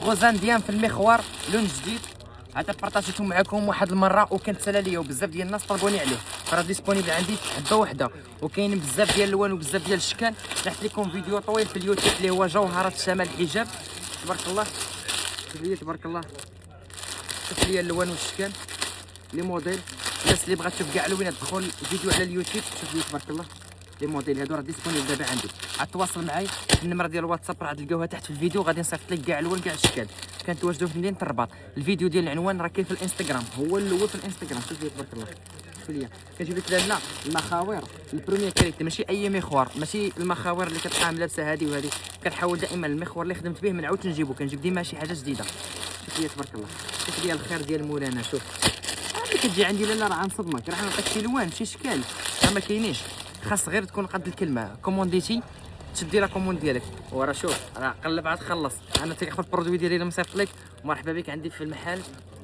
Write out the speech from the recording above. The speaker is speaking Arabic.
غوزان ديان في المخوار لون جديد، عاد بارطاجيتو معكم واحد المره وكنتسالى ليا وبزاف ديال الناس طلبوني عليه، راه ديسپونيبل عندي حبه وحده وكاينين بزاف ديال الالوان وبزاف ديال الاشكال. درت لكم فيديو طويل في اليوتيوب اللي هو جوهرة شمال الحجاب. تبارك الله شوف ليا تبارك الله، شوف ليا الالوان والاشكال لي موديل. الناس اللي بغات تشوف كاع الالوان تدخل الفيديو على اليوتيوب. شوف ليا تبارك الله لي موديل هادو راه ديسپونيبل دابا عندي. عاد تواصل معايا النمره ديال الواتساب راه تلقاوها تحت في الفيديو، غادي نصيفط لك كاع الالوان كاع الاشكال. كنتواجدوا في مدينه الرباط. الفيديو ديال العنوان راه كاين في الانستغرام، هو الاول في الانستغرام. شوف ليا تبارك الله، شوف ليا كنجيب لك لنا المخاوير البروميير كاليتي، ماشي اي مخوار، ماشي المخاوير اللي كتلقاها ملابسه هذه وهذه. كنحاول دائما المخور اللي خدمت به ما نعاودش نجيبو، كنجيب ديما شي حاجه جديده. شوف ليا تبارك الله، شوف ليا الخير ديال مولانا. شوف ملي كتجي عندي لالا راه غنصدمك، راح نعطيك شي لوان شي شكال راه ما كاينينش، خاص غير تكون قد الكلمه. كومونديتي تشدي لا كوموند ديالك وراه شوف راه قلب عاد خلص. انا تياخذ البرودوي ديالي اللي مصيفط لك، ومرحبا بك عندي في المحل.